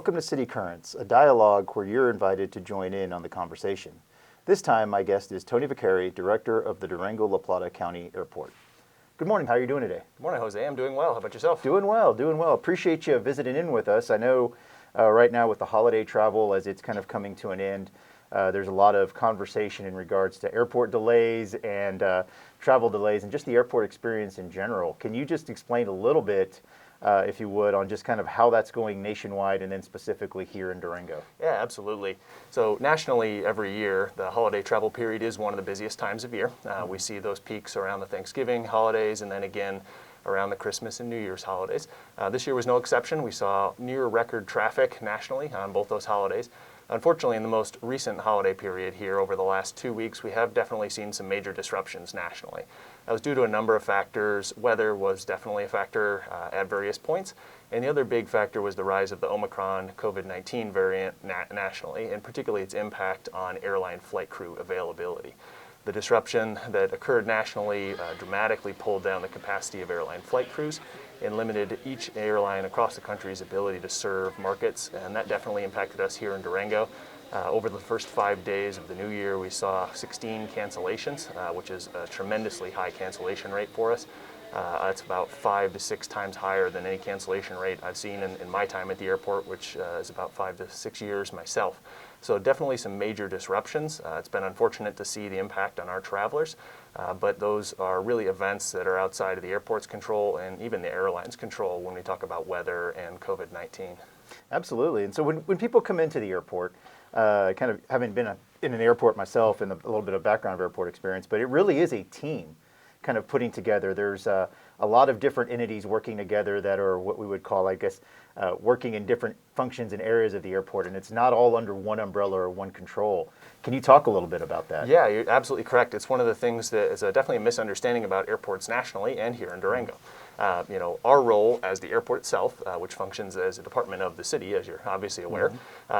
Welcome to City Currents, a dialogue where you're invited to join in on the conversation. This time, my guest is Toni Vicari, Director of the Durango-La Plata County Airport. Good morning. How are you doing today? Good morning, Jose. I'm doing well. How about yourself? Doing well, doing well. Appreciate you visiting in with us. I know right now with the holiday travel, as it's kind of coming to an end, there's a lot of conversation in regards to airport delays and travel delays and just the airport experience in general. Can you just explain a little bit, if you would, on just kind of how that's going nationwide and then specifically here in Durango? Yeah, absolutely. So nationally, every year, the holiday travel period is one of the busiest times of year. We see those peaks around the Thanksgiving holidays and then again around the Christmas and New Year's holidays. This year was no exception. We saw near record traffic nationally on both those holidays. Unfortunately, in the most recent holiday period here over the last 2 weeks, we have definitely seen some major disruptions nationally. That was due to a number of factors. Weather was definitely a factor at various points. And the other big factor was the rise of the Omicron COVID-19 variant nationally, and particularly its impact on airline flight crew availability. The disruption that occurred nationally dramatically pulled down the capacity of airline flight crews and limited each airline across the country's ability to serve markets, and that definitely impacted us here in Durango. Over the first 5 days of the new year, we saw 16 cancellations, which is a tremendously high cancellation rate for us. It's about 5 to 6 times higher than any cancellation rate I've seen in my time at the airport, which is about 5 to 6 years myself. So definitely some major disruptions. It's been unfortunate to see the impact on our travelers, but those are really events that are outside of the airport's control and even the airline's control when we talk about weather and COVID-19. Absolutely. And so when people come into the airport, kind of having been in an airport myself and a little bit of background of airport experience, but it really is a team kind of putting together. There's a lot of different entities working together that are what we would call, I guess, working in different functions and areas of the airport, and it's not all under one umbrella or one control. Can you talk a little bit about that? Yeah, you're absolutely correct. It's one of the things that is definitely a misunderstanding about airports nationally and here in Durango. Our role as the airport itself, which functions as a department of the city, as you're obviously aware,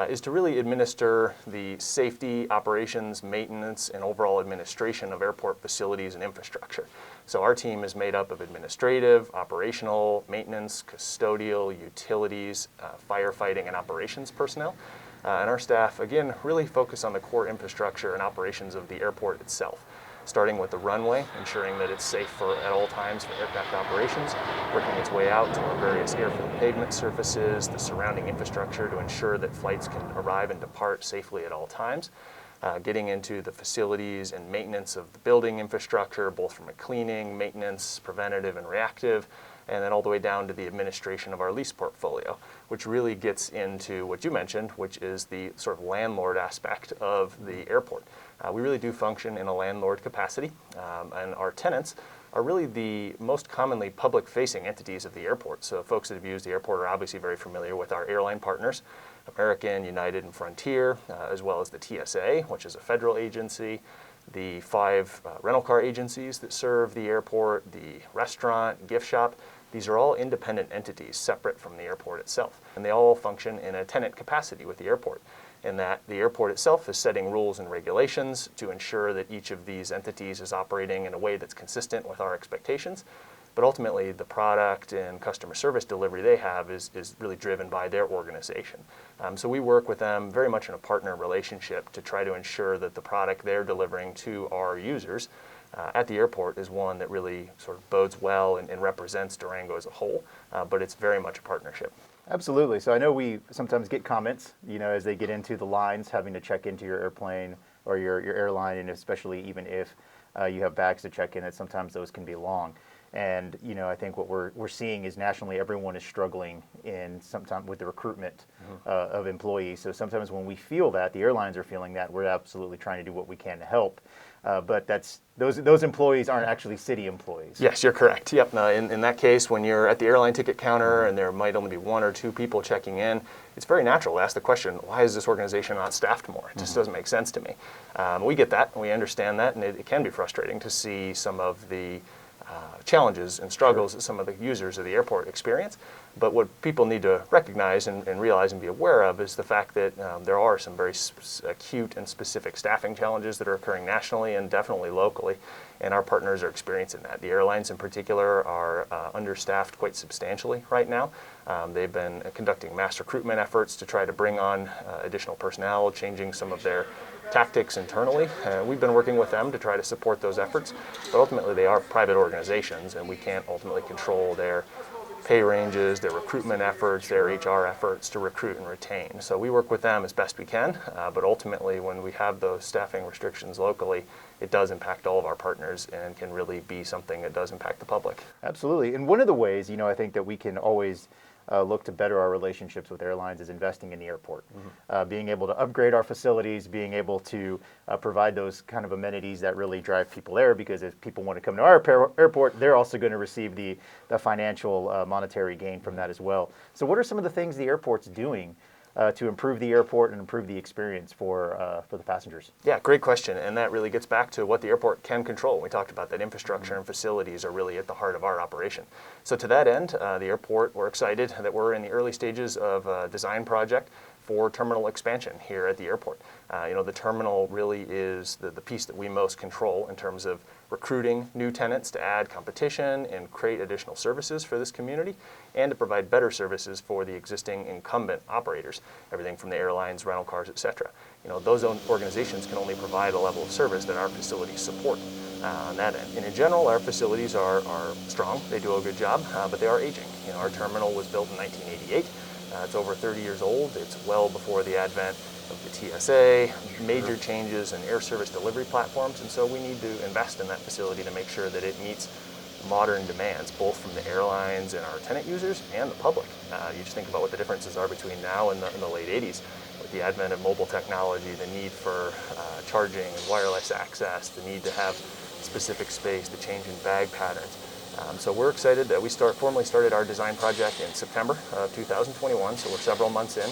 is to really administer the safety, operations, maintenance, and overall administration of airport facilities and infrastructure. So our team is made up of administrative, operational, maintenance, custodial, utilities, firefighting, and operations personnel. And our staff, again, really focus on the core infrastructure and operations of the airport itself, starting with the runway, ensuring that it's safe at all times for aircraft operations, working its way out to our various airfield pavement surfaces, the surrounding infrastructure to ensure that flights can arrive and depart safely at all times, getting into the facilities and maintenance of the building infrastructure, both from a cleaning, maintenance, preventative, and reactive, and then all the way down to the administration of our lease portfolio, which really gets into what you mentioned, which is the sort of landlord aspect of the airport. We really do function in a landlord capacity, and our tenants are really the most commonly public-facing entities of the airport. So folks that have used the airport are obviously very familiar with our airline partners, American, United, and Frontier, as well as the TSA, which is a federal agency, the 5 rental car agencies that serve the airport, the restaurant, gift shop. These are all independent entities separate from the airport itself, and they all function in a tenant capacity with the airport, in that the airport itself is setting rules and regulations to ensure that each of these entities is operating in a way that's consistent with our expectations. But ultimately, the product and customer service delivery they have is really driven by their organization. So we work with them very much in a partner relationship to try to ensure that the product they're delivering to our users at the airport is one that really sort of bodes well and represents Durango as a whole, but it's very much a partnership. Absolutely. So I know we sometimes get comments, as they get into the lines, having to check into your airplane or your airline, and especially even if you have bags to check in, that sometimes those can be long. And I think what we're seeing is nationally everyone is struggling sometimes with the recruitment of employees. So sometimes when we feel that, the airlines are feeling that, we're absolutely trying to do what we can to help. But those employees aren't actually city employees. Yes, you're correct. Yep. In that case, when you're at the airline ticket counter and there might only be 1 or 2 people checking in, it's very natural to ask the question, why is this organization not staffed more? It just doesn't make sense to me. We get that, and we understand that, and it can be frustrating to see some of the challenges and struggles that some of the users of the airport experience. But what people need to recognize and realize and be aware of is the fact that there are some very acute and specific staffing challenges that are occurring nationally and definitely locally, and our partners are experiencing that. The airlines in particular are understaffed quite substantially right now. They've been conducting mass recruitment efforts to try to bring on additional personnel, changing some of their tactics internally. We've been working with them to try to support those efforts, but ultimately they are private organizations and we can't ultimately control their pay ranges, their recruitment efforts, their HR efforts to recruit and retain. So we work with them as best we can, but ultimately when we have those staffing restrictions locally, it does impact all of our partners and can really be something that does impact the public. Absolutely. And one of the ways, I think that we can always look to better our relationships with airlines is investing in the airport. Being able to upgrade our facilities, being able to provide those kind of amenities that really drive people there, because if people want to come to our airport, they're also going to receive the financial monetary gain from that as well. So what are some of the things the airport's doing to improve the airport and improve the experience for the passengers? Yeah, great question. And that really gets back to what the airport can control. We talked about that infrastructure and facilities are really at the heart of our operation. So to that end, the airport, we're excited that we're in the early stages of a design project for terminal expansion here at the airport. The terminal really is the piece that we most control in terms of recruiting new tenants to add competition and create additional services for this community, and to provide better services for the existing incumbent operators, everything from the airlines, rental cars, etc. Those organizations can only provide a level of service that our facilities support on that end. And in general, our facilities are strong. They do a good job, but they are aging. Our terminal was built in 1988. It's over 30 years old. It's well before the advent of the TSA, major changes in air service delivery platforms, and so we need to invest in that facility to make sure that it meets modern demands, both from the airlines and our tenant users and the public. You just think about what the differences are between now and the late 80s, with the advent of mobile technology, the need for charging and wireless access, the need to have specific space, the change in bag patterns. So we're excited that we formally started our design project in September of 2021, so we're several months in.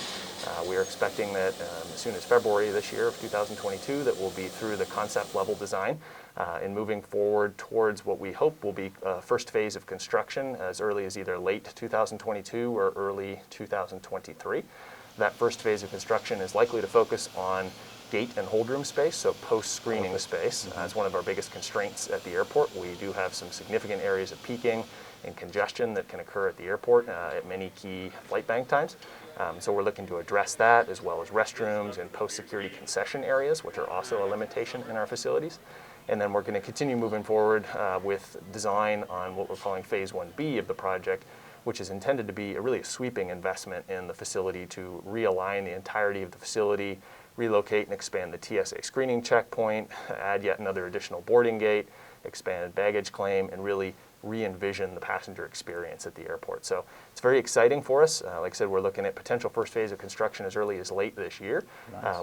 We are expecting that as soon as February this year of 2022 that we'll be through the concept level design and moving forward towards what we hope will be first phase of construction as early as either late 2022 or early 2023. That first phase of construction is likely to focus on gate and hold room space, so post-screening space. As one of our biggest constraints at the airport, we do have some significant areas of peaking and congestion that can occur at the airport at many key flight bank times. So we're looking to address that, as well as restrooms and post-security concession areas, which are also a limitation in our facilities. And then we're going to continue moving forward with design on what we're calling Phase 1B of the project, which is intended to be a sweeping investment in the facility to realign the entirety of the facility, relocate and expand the TSA screening checkpoint, add yet another additional boarding gate, expand baggage claim, and really re-envision the passenger experience at the airport. So it's very exciting for us. Like I said, we're looking at potential first phase of construction as early as late this year,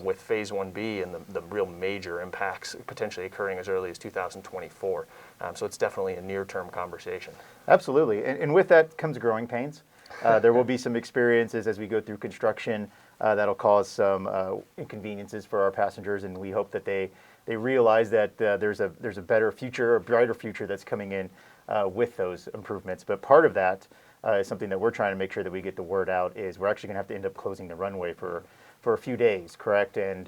with Phase 1B and the real major impacts potentially occurring as early as 2024. So it's definitely a near-term conversation. Absolutely. And with that comes growing pains. There will be some experiences as we go through construction that'll cause some inconveniences for our passengers, and we hope that they realize that there's a better future, a brighter future that's coming in with those improvements. But part of that is something that we're trying to make sure that we get the word out, is we're actually going to have to end up closing the runway for a few days, correct? And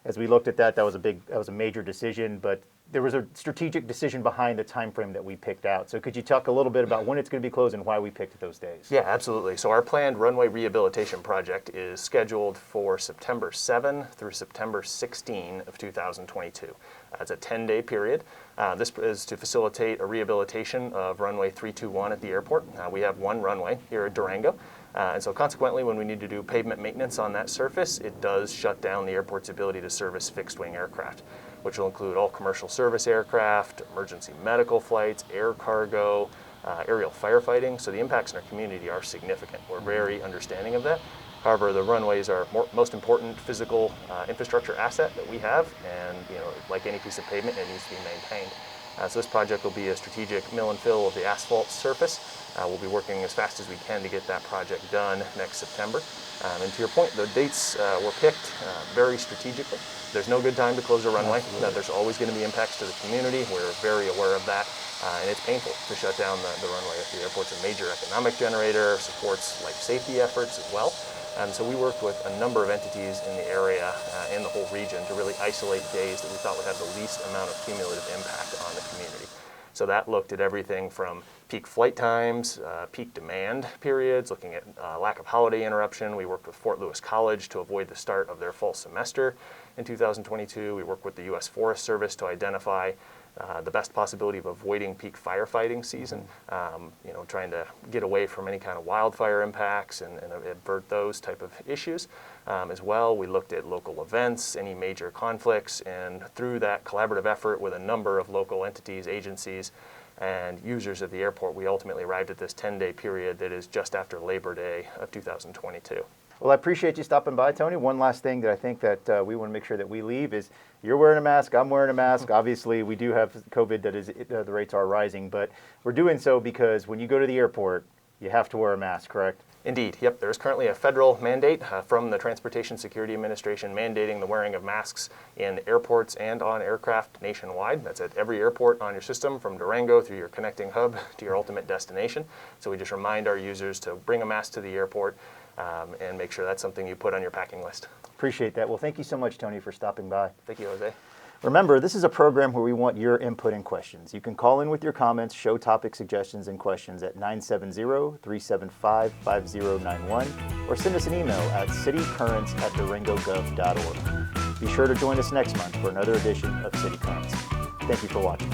as we looked at that was a major decision, but there was a strategic decision behind the time frame that we picked out. So could you talk a little bit about when it's going to be closed and why we picked those days? Yeah, absolutely. So our planned runway rehabilitation project is scheduled for September 7 through September 16 of 2022. It's a 10-day period. This is to facilitate a rehabilitation of runway 321 at the airport. We have one runway here at Durango. And so consequently, when we need to do pavement maintenance on that surface, it does shut down the airport's ability to service fixed-wing aircraft, which will include all commercial service aircraft, emergency medical flights, air cargo, aerial firefighting. So the impacts in our community are significant. We're very understanding of that. However, the runways are most important physical infrastructure asset that we have, and like any piece of pavement, it needs to be maintained. So this project will be a strategic mill and fill of the asphalt surface. We'll be working as fast as we can to get that project done next September. And to your point, the dates were picked very strategically. There's no good time to close a runway. There's always going to be impacts to the community. We're very aware of that. And it's painful to shut down the runway. The airport's a major economic generator, supports life safety efforts as well. And so we worked with a number of entities in the area and the whole region to really isolate days that we thought would have the least amount of cumulative impact on the community. So that looked at everything from peak flight times, peak demand periods, looking at lack of holiday interruption. We worked with Fort Lewis College to avoid the start of their fall semester in 2022. We worked with the U.S. Forest Service to identify the best possibility of avoiding peak firefighting season, trying to get away from any kind of wildfire impacts and avert those type of issues. As well, we looked at local events, any major conflicts, and through that collaborative effort with a number of local entities, agencies, and users of the airport, we ultimately arrived at this 10-day period that is just after Labor Day of 2022. Well, I appreciate you stopping by, Tony. One last thing that I think that we want to make sure that we leave is you're wearing a mask, I'm wearing a mask. Obviously, we do have COVID that is, the rates are rising, but we're doing so because when you go to the airport, you have to wear a mask, correct? Indeed, yep. There's currently a federal mandate from the Transportation Security Administration mandating the wearing of masks in airports and on aircraft nationwide. That's at every airport on your system, from Durango through your connecting hub to your ultimate destination. So we just remind our users to bring a mask to the airport and make sure that's something you put on your packing list. Appreciate that. Well, thank you so much, Tony, for stopping by. Thank you, Jose. Remember, this is a program where we want your input and questions. You can call in with your comments, show topic suggestions and questions at 970-375-5091 or send us an email at citycurrents@durangogov.org. Be sure to join us next month for another edition of City Currents. Thank you for watching.